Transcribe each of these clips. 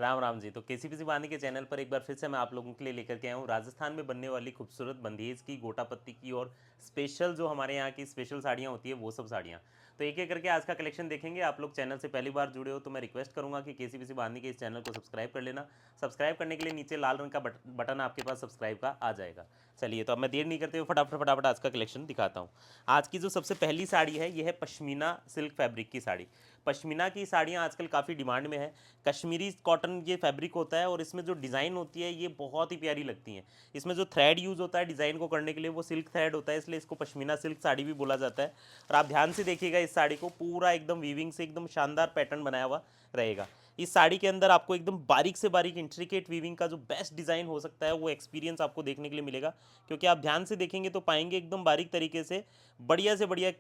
राम राम जी। तो केसीपीसी बांधी के चैनल पर एक बार फिर से मैं आप लोगों के लिए लेकर के आया हूँ राजस्थान में बनने वाली खूबसूरत बंधेज की, गोटा पत्ती की और स्पेशल जो हमारे यहाँ की स्पेशल साड़ियाँ होती है वो सब साड़ियाँ। तो एक एक करके आज का कलेक्शन देखेंगे। आप लोग चैनल से पहली बार जुड़े हो तो मैं रिक्वेस्ट करूँगा कि केसीपीसी बांधी के इस चैनल को सब्सक्राइब कर लेना। सब्सक्राइब करने के लिए नीचे लाल रंग का बटन आपके पास सब्सक्राइब का आ जाएगा। चलिए तो अब मैं देर नहीं करते हुए फटाफट फटाफट आज का कलेक्शन दिखाता हूँ। आज की जो सबसे पहली साड़ी है ये है पश्मीना सिल्क फैब्रिक की साड़ी। पश्मीना की साड़ियाँ आजकल काफ़ी डिमांड में है। कश्मीरी कॉटन ये फैब्रिक होता है और इसमें जो डिज़ाइन होती है ये बहुत ही प्यारी लगती हैं। इसमें जो थ्रेड यूज़ होता है डिज़ाइन को करने के लिए वो सिल्क थ्रेड होता है, इसलिए इसको पश्मीना सिल्क साड़ी भी बोला जाता है। और आप ध्यान से देखिएगा इस साड़ी को, पूरा एकदम वीविंग से एकदम शानदार पैटर्न बनाया हुआ रहेगा। इस साड़ी के अंदर आपको एकदम बारीक से बारीक इंट्रिकेट वीविंग का जो बेस्ट डिज़ाइन हो सकता है वो एक्सपीरियंस आपको देखने के लिए मिलेगा, क्योंकि आप ध्यान से देखेंगे तो पाएंगे एकदम बारीक तरीके से बढ़िया से बढ़िया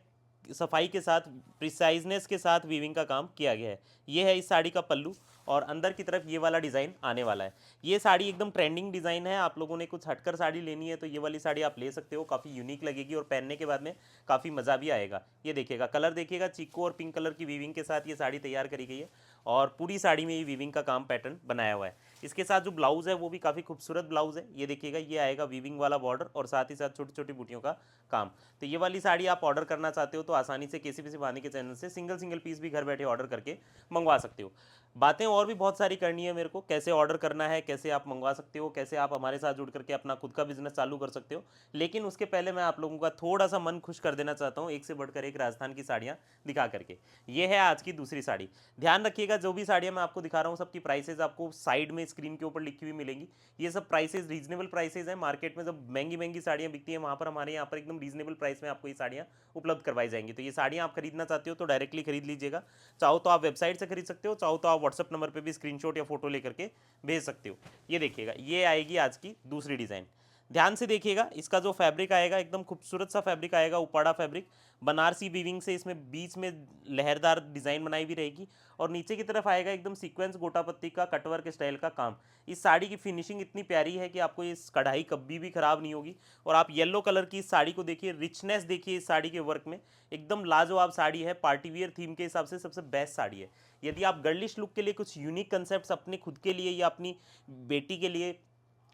सफाई के साथ, प्रिसाइजनेस के साथ वीविंग का काम किया गया है। ये है इस साड़ी का पल्लू और अंदर की तरफ ये वाला डिज़ाइन आने वाला है। ये साड़ी एकदम ट्रेंडिंग डिज़ाइन है। आप लोगों ने कुछ हटकर साड़ी लेनी है तो ये वाली साड़ी आप ले सकते हो, काफ़ी यूनिक लगेगी और पहनने के बाद में काफ़ी मज़ा भी आएगा। ये देखिएगा कलर, देखिएगा चीको और पिंक कलर की वीविंग के साथ ये साड़ी तैयार करी गई है और पूरी साड़ी में ये वीविंग का काम पैटर्न बनाया हुआ है। इसके साथ जो ब्लाउज़ है वो भी काफ़ी खूबसूरत ब्लाउज़ है। ये देखिएगा ये आएगा वीविंग वाला बॉर्डर और साथ ही साथ छोटी छोटी बूटियों का काम। तो ये वाली साड़ी आप ऑर्डर करना चाहते हो तो आसानी से केसीपीसी बांधी के चैनल से सिंगल सिंगल पीस भी घर बैठे ऑर्डर करके मंगवा सकते हो। बातें और भी बहुत सारी करनी है मेरे को, कैसे ऑर्डर करना है, कैसे आप मंगवा सकते हो, कैसे आप हमारे साथ जुड़ करके अपना खुद का बिजनेस चालू कर सकते हो। लेकिन उसके पहले मैं आप लोगों का थोड़ा सा मन खुश कर देना चाहता हूँ एक से बढ़कर एक राजस्थान की साड़ियाँ दिखा करके। ये है आज की दूसरी साड़ी। ध्यान रखिएगा जो भी साड़ियाँ मैं आपको दिखा रहा हूँ सबकी प्राइसेज आपको साइड में स्क्रीन के ऊपर लिखी हुई मिलेंगी। ये सब प्राइसेज रीजनेबल प्राइसेज हैं। मार्केट में जब महंगी महंगी साड़ियाँ बिकती हैं वहाँ पर हमारे यहाँ पर एकदम रीजनेबल प्राइस में आपको ये साड़ियाँ उपलब्ध करवाई जाएंगी। तो ये साड़ियाँ आप खरीदना चाहते हो तो डायरेक्टली खरीद लीजिएगा। चाहो तो आप वेबसाइट से खरीद सकते हो, चाहो तो आप व्हाट्सअप नंबर पे भी स्क्रीनशॉट या फोटो लेकर के भेज सकते हो। ये देखिएगा ये आएगी आज की दूसरी डिज़ाइन। ध्यान से देखिएगा इसका जो फैब्रिक आएगा एकदम खूबसूरत सा फैब्रिक आएगा, उपाड़ा फैब्रिक बनारसी वीविंग से इसमें बीच में लहरदार डिज़ाइन बनाई हुई रहेगी और नीचे की तरफ आएगा एकदम सीक्वेंस गोटा पत्ती का कटवर्क स्टाइल का काम। इस साड़ी की फिनिशिंग इतनी प्यारी है कि आपको इस कढ़ाई कभी भी खराब नहीं होगी। और आप येलो कलर की इस साड़ी को देखिए, रिचनेस देखिए इस साड़ी के वर्क में, एकदम लाजवाब साड़ी है। पार्टी वियर थीम के हिसाब से सबसे बेस्ट साड़ी है। यदि आप गर्लिश लुक के लिए कुछ यूनिक कंसेप्ट अपने खुद के लिए या अपनी बेटी के लिए,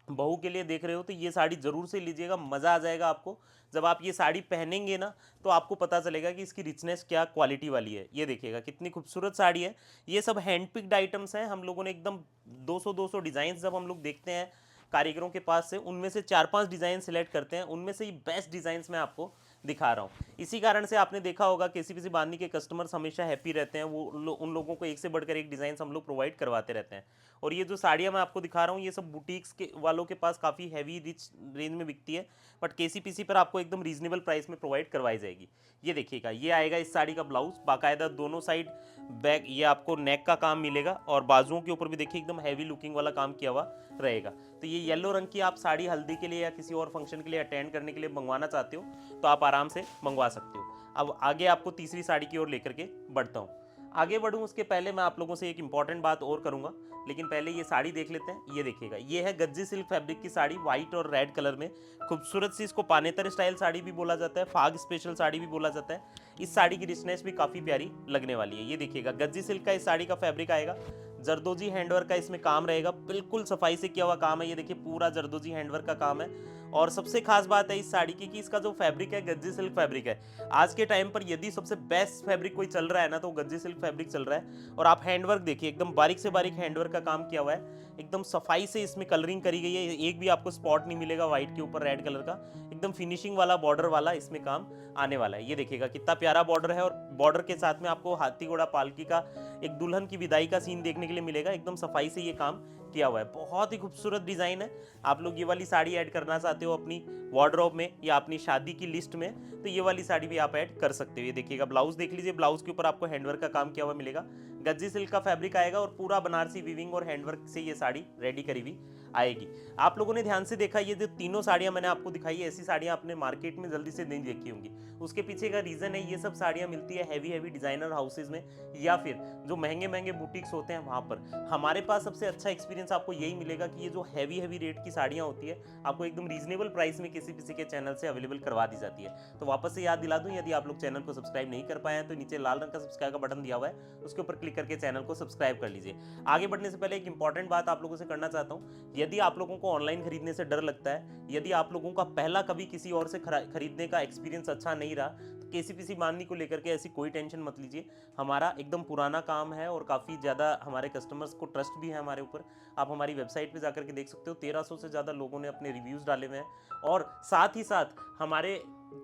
बहू के लिए देख रहे हो तो ये साड़ी ज़रूर से लीजिएगा, मज़ा आ जाएगा आपको। जब आप ये साड़ी पहनेंगे ना तो आपको पता चलेगा कि इसकी रिचनेस क्या क्वालिटी वाली है। ये देखिएगा कितनी खूबसूरत साड़ी है। ये सब हैंड पिक्ड आइटम्स हैं। हम लोगों ने एकदम 200 डिज़ाइन जब हम लोग देखते हैं कारीगरों के पास से, उनमें से 4-5 डिज़ाइन सेलेक्ट करते हैं, उनमें से ये बेस्ट डिज़ाइंस मैं आपको दिखा रहा हूँ। इसी कारण से आपने देखा होगा केसीपीसी बांधनी के कस्टमर्स हमेशा हैप्पी रहते हैं। वो उन लोगों को एक से बढ़कर एक डिज़ाइन हम लोग प्रोवाइड करवाते रहते हैं। और ये जो साड़ियाँ मैं आपको दिखा रहा हूँ ये सब बुटीक्स के वालों के पास काफ़ी हैवी रिच रेंज में बिकती है, बट केसीपीसी पर आपको एकदम रीजनेबल प्राइस में प्रोवाइड करवाई जाएगी। ये देखिएगा ये आएगा इस साड़ी का ब्लाउज, बाकायदा दोनों साइड बैक ये आपको नेक का काम मिलेगा और बाजुओं के ऊपर भी देखिए एकदम हैवी लुकिंग वाला काम किया हुआ रहेगा। तो ये येलो रंग की आप साड़ी हल्दी के लिए या किसी और फंक्शन के लिए अटेंड करने के लिए मंगवाना चाहते हो तो आप आराम से मंगवा सकते हो। अब आगे आपको तीसरी साड़ी की ओर लेकर के बढ़ता हूँ। आगे बढ़ूँ उसके पहले मैं आप लोगों से एक इंपॉर्टेंट बात और करूँगा, लेकिन पहले ये साड़ी देख लेते हैं। ये देखिएगा ये है गज्जी सिल्क फैब्रिक की साड़ी, व्हाइट और रेड कलर में खूबसूरत सी, इसको पानेतर स्टाइल साड़ी भी बोला जाता है, फाग स्पेशल साड़ी भी बोला जाता है। इस साड़ी की रिचनेस भी काफ़ी प्यारी लगने वाली है। ये देखिएगा गज्जी सिल्क का इस साड़ी का फैब्रिक आएगा, जरदोजी हैंडवर्क का इसमें काम रहेगा, बिल्कुल सफाई से किया हुआ काम है। ये देखिए पूरा जरदोजी हैंडवर्क का काम है। और सबसे खास बात है इस साड़ी की कि इसका जो फैब्रिक है गज्जी सिल्क फैब्रिक है। आज के टाइम पर यदि सबसे बेस्ट फैब्रिक कोई चल रहा है ना तो गज्जी सिल्क फैब्रिक चल रहा है। और आप हैंडवर्क देखिए एकदम बारीक से बारीक हैंडवर्क का काम किया हुआ है, एकदम सफाई से इसमें कलरिंग करी गई है, एक भी आपको स्पॉट नहीं मिलेगा व्हाइट के ऊपर रेड कलर का, एकदम फिनिशिंग वाला बॉर्डर वाला इसमें काम आने वाला है। ये देखिएगा कितना प्यारा बॉर्डर है और बॉर्डर के साथ में आपको हाथी घोड़ा पालकी का एक दुल्हन की विदाई का सीन देखने के लिए मिलेगा। एकदम सफाई से ये काम किया हुआ है, बहुत ही खूबसूरत डिज़ाइन है। आप लोग ये वाली साड़ी ऐड करना चाहते हो अपनी वार्डरोब में या अपनी शादी की लिस्ट में तो ये वाली साड़ी भी आप ऐड कर सकते हो। ये देखिएगा ब्लाउज देख लीजिए, ब्लाउज के ऊपर आपको हैंडवर्क का काम किया हुआ मिलेगा, गज्जी सिल्क का फैब्रिक आएगा और पूरा बनारसी वीविंग और हैंडवर्क से ये साड़ी रेडी करी हुई आएगी। आप लोगों ने ध्यान से देखा, ये जो तीनों साड़ियाँ मैंने आपको दिखाई है, ऐसी साड़ियाँ आपने मार्केट में जल्दी से नहीं देखी होंगी। उसके पीछे का रीज़न है, ये सब साड़ियाँ मिलती है हैवी डिज़ाइनर हाउसेज में, या फिर जो महंगे बुटीक्स होते हैं वहाँ पर। हमारे पास सबसे अच्छा एक्सपीरियंस आपको यही मिलेगा कि ये जो हैवी रेट की साड़ियाँ होती है, आपको एकदम रीजनेबल प्राइस में किसी के चैनल से अवेलेबल करवा दी जाती है। तो वापस से याद दिला दूं, यदि आप लोग चैनल को सब्सक्राइब नहीं कर पाए हैं तो नीचे लाल रंग का सब्सक्राइब का बटन दिया हुआ है, उसके ऊपर क्लिक करके चैनल को सब्सक्राइब कर लीजिए। आगे बढ़ने से पहले एक इंपॉर्टेंट बात आप लोगों से करना चाहता हूं, यदि आप लोगों को ऑनलाइन खरीदने से डर लगता है, यदि आप लोगों का पहला कभी किसी और से खरीदने का एक्सपीरियंस अच्छा नहीं रहा, तो केसीपीसी माननी को लेकर के ऐसी कोई टेंशन मत लीजिए। हमारा एकदम पुराना काम है और काफ़ी ज़्यादा हमारे कस्टमर्स को ट्रस्ट भी है हमारे ऊपर। आप हमारी वेबसाइट पे जाकर के देख सकते हो, 1300 से ज़्यादा लोगों ने अपने रिव्यूज़ डाले हुए हैं। और साथ ही साथ हमारे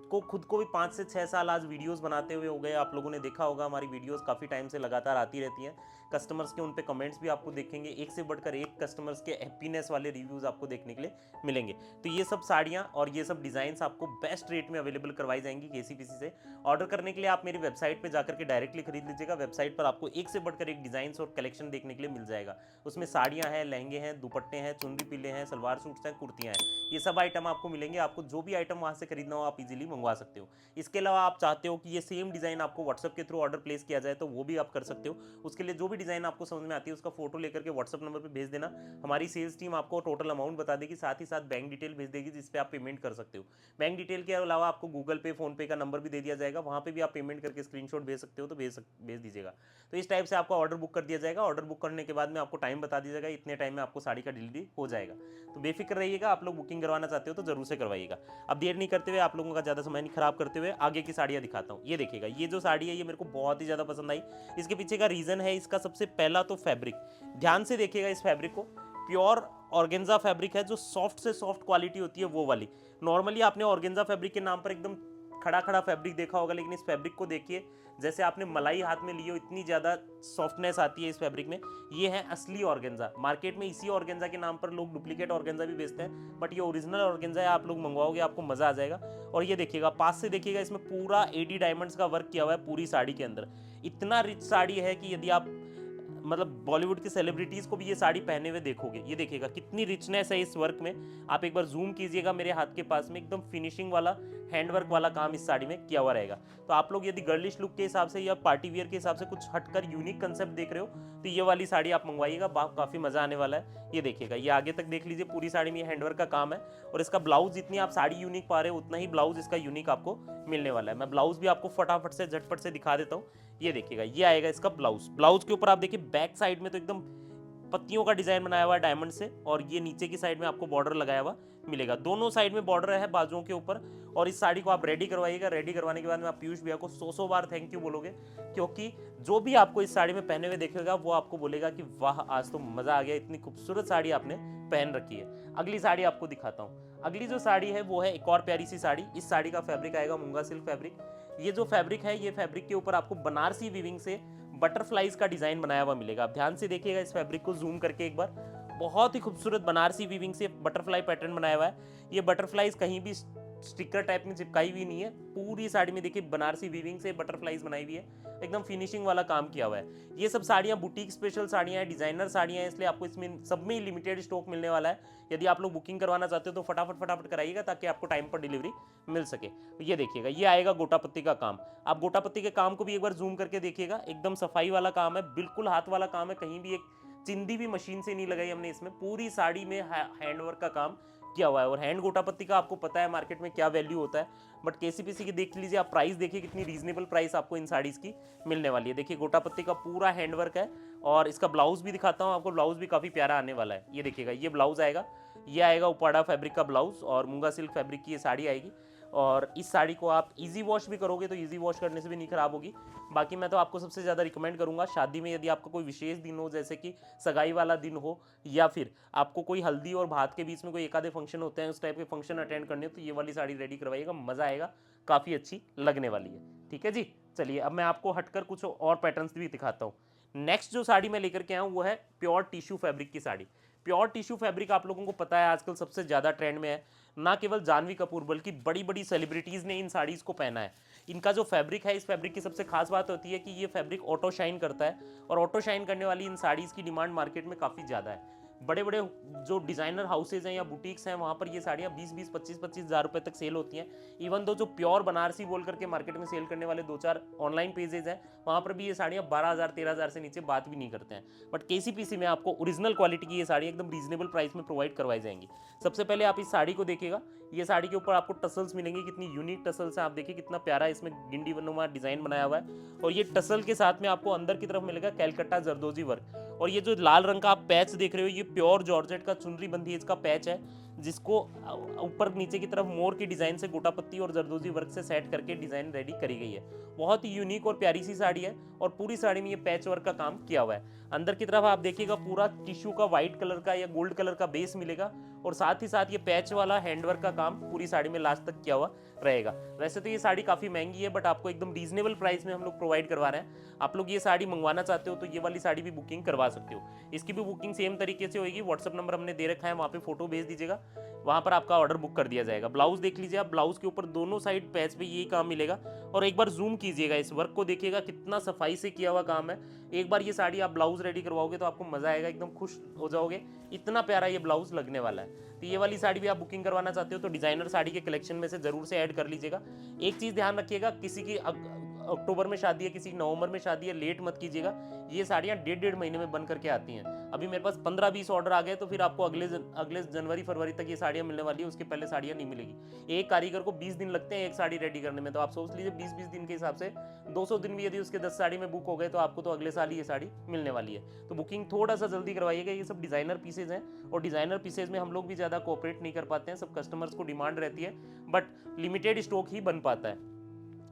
को खुद को भी 5 से 6 साल आज वीडियोस बनाते हुए हो गए। आप लोगों ने देखा होगा हमारी वीडियोस काफ़ी टाइम से लगातार आती रहती हैं। कस्टमर्स के उन पे कमेंट्स भी आपको देखेंगे, एक से बढ़कर एक कस्टमर्स के हैप्पीनेस वाले रिव्यूज़ आपको देखने के लिए मिलेंगे। तो ये सब साड़ियाँ और ये सब डिज़ाइंस आपको बेस्ट रेट में अवेलेबल करवाई जाएंगी केसीपीसी से। ऑर्डर करने के लिए आप मेरी वेबसाइट पर जाकर के डायरेक्टली खरीद लीजिएगा। वेबसाइट पर आपको एक से बढ़कर एक डिज़ाइंस और कलेक्शन देखने के लिए मिल जाएगा। उसमें साड़ियाँ हैं, लहंगे हैं, दुपट्टे हैं, चुनरी पीले हैं, सलवार सूट्स हैं, कुर्तियाँ हैं, ये सब आइटम आपको मिलेंगे। आपको जो भी आइटम वहाँ से खरीदना हो आप इजीली मंगवा सकते हो। इसके अलावा आप चाहते हो कि ये सेम डिज़ाइन आपको व्हाट्सएप के थ्रू ऑर्डर प्लेस किया जाए तो वो भी आप कर सकते हो। उसके लिए जो भी डिज़ाइन आपको समझ में आती है उसका फोटो लेकर के व्हाट्सएप नंबर पे भेज देना। हमारी सेल्स टीम आपको टोटल अमाउंट बता देगी, साथ ही साथ बैंक डिटेल भेज देगी जिस पे आप पेमेंट कर सकते हो। बैंक डिटेल के अलावा आपको गूगल पे, फोन पे का नंबर भी दे दिया जाएगा, वहाँ पे भी आप पेमेंट करके स्क्रीनशॉट भेज सकते हो, तो भेज दीजिएगा। तो इस टाइप से आपका ऑर्डर बुक कर दिया जाएगा। ऑर्डर बुक करने के बाद में आपको टाइम बता दिया जाएगा, इतने टाइम में आपको साड़ी का डिलीवरी हो जाएगा। तो बेफिक्र रहिएगा, आप लोग बुकिंग करवाना चाहते हो तो जरूर से करवाइएगा। अब देर नहीं करते हुए, आप लोगों का ज़्यादा समय नहीं खराब करते हुए आगे की साड़ियाँ दिखाता हूँ। ये देखिएगा, ये जो साड़ी है ये मेरे को बहुत ही ज़्यादा पसंद आई। इसके पीछे का रीज़न है, इसका सबसे पहला तो फैब्रिक। ध्यान से देखिएगा इस फैब्रिक को, प्योर ऑर्गेन्जा फैब्रिक है, जो सॉफ्ट से सॉफ्ट क्वालिटी होती है वो वाली। नॉर्मली आपने ऑर्गेन्जा फैब्रिक के नाम पर एकदम खड़ा खड़ा फैब्रिक देखा होगा, लेकिन इस फैब्रिक को देखिए, जैसे आपने मलाई हाथ में ली हो, इतनी ज़्यादा सॉफ्टनेस आती है इस फैब्रिक में। ये है असली ऑर्गेन्जा। मार्केट में इसी ऑर्गेन्जा के नाम पर लोग डुप्लीकेट ऑर्गेन्जा भी बेचते हैं, बट ये ओरिजिनल ऑर्गेन्जा है। आप लोग मंगवाओगे आपको मज़ा आ जाएगा। और ये देखिएगा, पास से देखिएगा, इसमें पूरा एडी डायमंड्स का वर्क किया हुआ है पूरी साड़ी के अंदर। इतना रिच साड़ी है कि यदि आप मतलब बॉलीवुड की सेलिब्रिटीज़ को भी ये साड़ी पहने हुए देखोगे। ये देखिएगा कितनी रिचनेस है इस वर्क में। आप एक बार जूम कीजिएगा मेरे हाथ के पास में, एकदम फिनिशिंग वाला हैंडवर्क वाला काम इस साड़ी में किया हुआ रहेगा। तो आप लोग यदि गर्लिश लुक के हिसाब से या पार्टी वियर के हिसाब से कुछ हटकर यूनिक कंसेप्ट देख रहे हो तो ये वाली साड़ी आप मंगवाइएगा, काफ़ी मज़ा आने वाला है। ये देखिएगा, ये आगे तक देख लीजिए, पूरी साड़ी में हैंडवर्क का काम है। और इसका ब्लाउज, जितनी आप साड़ी यूनिक पा रहे हो उतना ही ब्लाउज इसका यूनिक आपको मिलने वाला है। मैं ब्लाउज भी आपको फटाफट से झटपट से दिखा देता हूँ। ये देखिएगा, ये आएगा इसका ब्लाउज। ब्लाउज के ऊपर आप देखिए बैक साइड में तो एकदम पत्तियों का डिजाइन बनाया हुआ है डायमंड से, और ये नीचे की साइड में आपको बॉर्डर लगाया हुआ मिलेगा। दोनों साइड में बॉर्डर है बाजुओं के ऊपर। और इस साड़ी को आप रेडी करवाइएगा। रेडी करवाने के बाद में आप पीयूष भैया को 100 बार थैंक यू बोलोगे, क्योंकि जो भी आपको इस साड़ी में पहने हुए देखेगा वो आपको बोलेगा कि वाह, आज तो मजा आ गया, इतनी खूबसूरत साड़ी आपने पहन रखी है। अगली साड़ी आपको दिखाता हूँ। अगली जो साड़ी है वो है एक और प्यारी सी साड़ी। इस साड़ी का फैब्रिक आएगा मूंगा सिल्क फैब्रिक। ये जो फैब्रिक है, ये फैब्रिक के ऊपर आपको बनारसी वीविंग से बटरफ्लाइज का डिजाइन बनाया हुआ मिलेगा। आप ध्यान से देखिएगा इस फैब्रिक को जूम करके एक बार, बहुत ही खूबसूरत बनारसी वीविंग से बटरफ्लाई पैटर्न बनाया हुआ है। ये बटरफ्लाइज कहीं भी स्टिकर टाइप में चिपकाई हुई नहीं है, पूरी साड़ी में देखिए बनारसी वीविंग से बटरफ्लाइज बनाई हुई है, एकदम फिनिशिंग वाला काम किया हुआ है। ये सब साड़ियाँ बुटीक स्पेशल साड़ियाँ हैं, डिजाइनर साड़ियाँ हैं, इसलिए आपको इसमें सब में लिमिटेड स्टॉक मिलने वाला है। यदि आप लोग बुकिंग करवाना चाहते हो तो फटाफट कराइएगा ताकि आपको टाइम पर डिलीवरी मिल सके। ये देखिएगा, ये आएगा गोटा पत्ती का काम। आप गोटा पत्ती के काम को भी एक बार जूम करके देखिएगा, एकदम सफाई वाला काम है, बिल्कुल हाथ वाला काम है। कहीं भी एक चिंदी भी मशीन से नहीं लगाई हमने इसमें, पूरी साड़ी में हैंडवर्क का काम किया हुआ है। और हैंड गोटा पत्ती का आपको पता है मार्केट में क्या वैल्यू होता है, बट केसीपीसी की देख लीजिए आप, प्राइस देखिए कितनी रीजनेबल प्राइस आपको इन साड़ीज की मिलने वाली है। देखिए गोटा पत्ती का पूरा हैंडवर्क है। और इसका ब्लाउज भी दिखाता हूँ आपको, ब्लाउज भी काफ़ी प्यारा आने वाला है। ये देखिएगा, ये ब्लाउज आएगा, ये आएगा उपाड़ा फैब्रिक का ब्लाउज और मूंगा सिल्क फैब्रिक की ये साड़ी आएगी। और इस साड़ी को आप इजी वॉश भी करोगे तो इजी वॉश करने से भी नहीं खराब होगी। बाकी मैं तो आपको सबसे ज़्यादा रिकमेंड करूंगा शादी में, यदि आपका कोई विशेष दिन हो, जैसे कि सगाई वाला दिन हो, या फिर आपको कोई हल्दी और भात के बीच में कोई एक आधे फंक्शन होते हैं, उस टाइप के फंक्शन अटेंड करने हो, तो ये वाली साड़ी रेडी करवाइएगा, मज़ा आएगा, काफ़ी अच्छी लगने वाली है। ठीक है जी, चलिए अब मैं आपको हटकर कुछ और पैटर्न्स भी दिखाता हूँ। नेक्स्ट जो साड़ी मैं लेकर के आया हूँ वो है प्योर टिश्यू फैब्रिक की साड़ी। प्योर टिश्यू फैब्रिक आप लोगों को पता है आजकल सबसे ज़्यादा ट्रेंड में है। ना केवल जानवी कपूर बल्कि बड़ी बड़ी सेलिब्रिटीज़ ने इन साड़ीज़ को पहना है। इनका जो फैब्रिक है, इस फैब्रिक की सबसे खास बात होती है कि ये फैब्रिक ऑटो शाइन करता है, और ऑटो शाइन करने वाली इन साड़ीज़ की डिमांड मार्केट में काफ़ी ज़्यादा है। बड़े बड़े जो डिज़ाइनर हाउसेज हैं या बुटीक्स हैं वहाँ पर ये साड़ियाँ 20-20, 25-25 हज़ार रुपये तक सेल होती हैं। इवन दो जो प्योर बनारसी बोल करके मार्केट में सेल करने वाले 2-4 ऑनलाइन पेजेज हैं, वहाँ पर भी ये साड़ियाँ 12,000 13,000 से नीचे बात भी नहीं करते हैं। बट केसीपीसी में आपको ओरिजिनल क्वालिटी की ये साड़ी एकदम रीजनेबल प्राइस में प्रोवाइड करवाई जाएंगी। सबसे पहले आप इस साड़ी को देखिएगा, ये साड़ी के ऊपर आपको टसल्स मिलेंगे, कितनी यूनिक टसल्स हैं, आप देखिए कितना प्यारा इसमें गिंडी नुमा डिज़ाइन बनाया हुआ है। और ये टसल के साथ में आपको अंदर की तरफ मिलेगा कैलकटा जरदोजी वर्क। और ये जो लाल रंग का आप पैच देख रहे हो, ये प्योर जॉर्जेट का चुनरी बंधेज का पैच है, जिसको ऊपर नीचे की तरफ मोर की डिज़ाइन से गोटा पत्ती और जरदोजी वर्क से सेट करके डिज़ाइन रेडी करी गई है। बहुत ही यूनिक और प्यारी सी साड़ी है और पूरी साड़ी में ये पैच वर्क का काम किया हुआ है। अंदर की तरफ आप देखिएगा पूरा टिश्यू का व्हाइट कलर का या गोल्ड कलर का बेस मिलेगा और साथ ही साथ ये पैच वाला हैंडवर्क का काम पूरी साड़ी में लास्ट तक किया हुआ रहेगा। वैसे तो ये साड़ी काफ़ी महंगी है, बट आपको एकदम रीजनेबल प्राइस में हम लोग प्रोवाइड करवा रहे हैं। आप लोग ये साड़ी मंगवाना चाहते हो तो ये वाली साड़ी भी बुकिंग करवा सकते हो। इसकी भी बुकिंग सेम तरीके से होगी। व्हाट्सअप नंबर हमने दे रखा है, वहाँ पे फोटो भेज दीजिएगा, वहाँ पर आपका ऑर्डर बुक कर दिया जाएगा। ब्लाउज देख लीजिए आप, ब्लाउज के ऊपर दोनों साइड पैच पे यही काम मिलेगा। और एक बार जूम कीजिएगा, इस वर्क को देखिएगा कितना सफाई से किया हुआ काम है। एक बार ये साड़ी आप ब्लाउज रेडी करवाओगे तो आपको मजा आएगा, एकदम खुश हो जाओगे, इतना प्यारा ये ब्लाउज लगने वाला है। तो ये वाली साड़ी भी आप बुकिंग करवाना चाहते हो तो डिजाइनर साड़ी के कलेक्शन में से जरूर से ऐड कर लीजिएगा। एक चीज ध्यान रखिएगा, किसी की अक्टूबर में शादी है, किसी नवंबर में शादी है, लेट मत कीजिएगा। ये साड़ियाँ 1.5 महीने में बन करके आती हैं। अभी मेरे पास 15-20 ऑर्डर आ गए तो फिर आपको अगले जनवरी फरवरी तक ये साड़ियाँ मिलने वाली है, उसके पहले साड़ियाँ नहीं मिलेगी। एक कारीगर को 20 दिन लगते हैं एक साड़ी रेडी करने में, तो आप सोच लीजिए 20-20 दिन के हिसाब से 200 दिन भी यदि उसके 10 साड़ी में बुक हो गए तो आपको तो अगले साल ही ये साड़ी मिलने वाली है। तो बुकिंग थोड़ा सा जल्दी करवाइएगा। ये सब डिजाइनर पीसेज हैं और डिजाइनर पीसेज में हम लोग भी ज़्यादा कोऑपरेट नहीं कर पाते हैं, सब कस्टमर्स को डिमांड रहती है, बट लिमिटेड स्टॉक ही बन पाता है।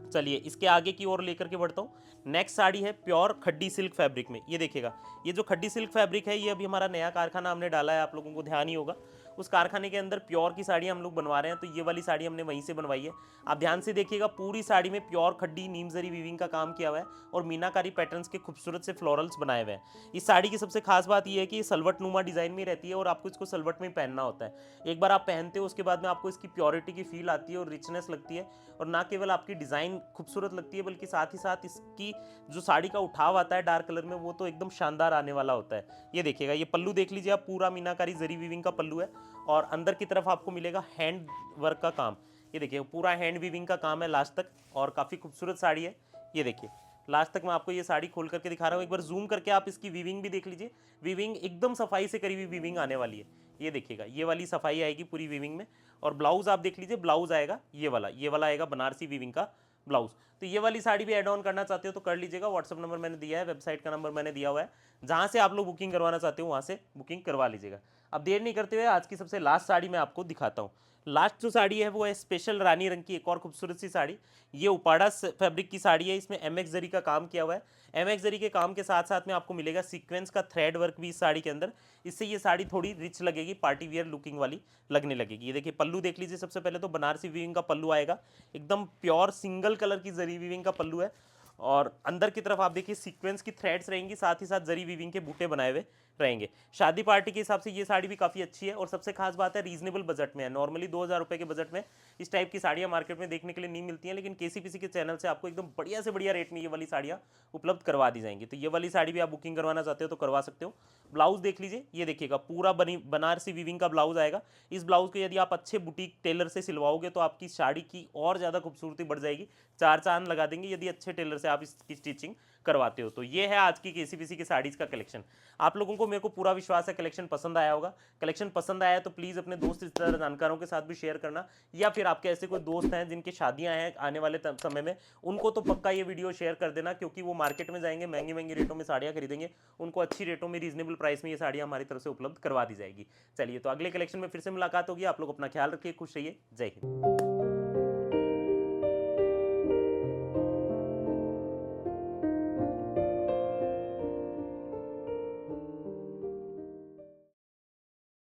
चलिए इसके आगे की ओर लेकर के बढ़ता हूँ। नेक्स्ट साड़ी है प्योर खड्डी सिल्क फैब्रिक में। ये देखिएगा, ये जो खड्डी सिल्क फैब्रिक है ये अभी हमारा नया कारखाना हमने डाला है, आप लोगों को ध्यान ही होगा। उस कारखाने के अंदर प्योर की साड़ी हम लोग बनवा रहे हैं, तो ये वाली साड़ी हमने वहीं से बनवाई है। आप ध्यान से देखिएगा, पूरी साड़ी में प्योर खड्डी नीम जरी वीविंग का काम किया हुआ है और मीनाकारी पैटर्न्स के खूबसूरत से फ्लोरल्स बनाए हुए हैं। इस साड़ी की सबसे खास बात यह है कि ये सलवट नुमा डिजाइन में रहती है और आपको इसको सलवट में पहनना होता है। एक बार आप पहनते हो उसके बाद में आपको इसकी प्योरिटी की फील आती है और रिचनेस लगती है, और ना केवल आपकी डिज़ाइन खूबसूरत लगती है बल्कि साथ ही साथ इसकी जो साड़ी का उठाव आता है डार्क कलर में, वो तो एकदम शानदार आने वाला होता है। ये देखिएगा, ये पल्लू देख लीजिए आप, पूरा मीनाकारी जरी वीविंग का पल्लू है और अंदर की तरफ आपको मिलेगा हैंड वर्क का काम। ये देखिए पूरा हैंड वीविंग का काम है लास्ट तक और काफ़ी खूबसूरत साड़ी है। ये देखिए लास्ट तक मैं आपको ये साड़ी खोल करके दिखा रहा हूँ, एक बार जूम करके आप इसकी वीविंग भी देख लीजिए। वीविंग एकदम सफाई से करी हुई वीविंग आने वाली है। ये देखिएगा, ये वाली सफाई आएगी पूरी वीविंग में। और ब्लाउज आप देख लीजिए, ब्लाउज आएगा ये वाला आएगा बनारसी वीविंग का ब्लाउज। तो ये वाली साड़ी भी ऐड ऑन करना चाहते हो तो कर लीजिएगा। व्हाट्सअप नंबर मैंने दिया है, वेबसाइट का नंबर मैंने दिया हुआ है, जहाँ से आप लोग बुकिंग करवाना चाहते हो वहाँ से बुकिंग करवा लीजिएगा। अब देर नहीं करते हुए आज की सबसे लास्ट साड़ी मैं आपको दिखाता हूँ। लास्ट जो साड़ी है वो है स्पेशल रानी रंग की एक और खूबसूरत सी साड़ी। ये उपाड़ा फैब्रिक की साड़ी है, इसमें एमएक्स जरी का काम किया हुआ है। एमएक्स जरी के काम के साथ साथ में आपको मिलेगा सीक्वेंस का थ्रेड वर्क भी इस साड़ी के अंदर। इससे ये साड़ी थोड़ी रिच लगेगी, पार्टी वियर लुकिंग वाली लगने लगेगी। ये देखिए पल्लू देख लीजिए, सबसे पहले तो बनारसी वीविंग का पल्लू आएगा, एकदम प्योर सिंगल कलर की जरी वीविंग का पल्लू है। और अंदर की तरफ आप देखिए सीक्वेंस की थ्रेड्स रहेंगी, साथ ही साथ जरी वीविंग के बूटे बनाए हुए रहेंगे। शादी पार्टी के हिसाब से ये साड़ी भी काफ़ी अच्छी है और सबसे खास बात है रीजनेबल बजट में है। नॉर्मली 2,000 रुपये के बजट में इस टाइप की साड़ियाँ मार्केट में देखने के लिए नहीं मिलती हैं, लेकिन केसीपीसी के चैनल से आपको एकदम बढ़िया से बढ़िया रेट में ये वाली साड़ियाँ उपलब्ध करवा दी जाएंगी। तो ये वाली साड़ी भी आप बुकिंग करवाना चाहते हो तो करवा सकते हो। ब्लाउज देख लीजिए, ये देखिएगा पूरा बनारसी वीविंग का ब्लाउज आएगा। इस ब्लाउज को यदि आप अच्छे बुटीक टेलर से सिलवाओगे तो आपकी साड़ी की और ज़्यादा खूबसूरती बढ़ जाएगी, 4 चांद लगा देंगे यदि अच्छे टेलर से आप इसकी स्टिचिंग करवाते हो। तो ये है आज की केसीपीसी के साड़ीज़ का कलेक्शन। आप लोगों को, मेरे को पूरा विश्वास है कलेक्शन पसंद आया होगा। कलेक्शन पसंद आया तो प्लीज़ अपने दोस्त रिश्तेदार जानकारों के साथ भी शेयर करना, या फिर आपके ऐसे कोई दोस्त हैं जिनकी शादियां हैं आने वाले समय में, उनको तो पक्का ये वीडियो शेयर कर देना, क्योंकि वो मार्केट में जाएंगे, महंगी महंगी रेटों में साड़ियाँ खरीदेंगे, उनको अच्छी रेटों में रीजनेबल प्राइस में ये साड़ियाँ हमारी तरफ से उपलब्ध करवा दी जाएगी। चलिए तो अगले कलेक्शन में फिर से मुलाकात होगी। आप लोग अपना ख्याल रखिए, खुश रहिए, जय हिंद।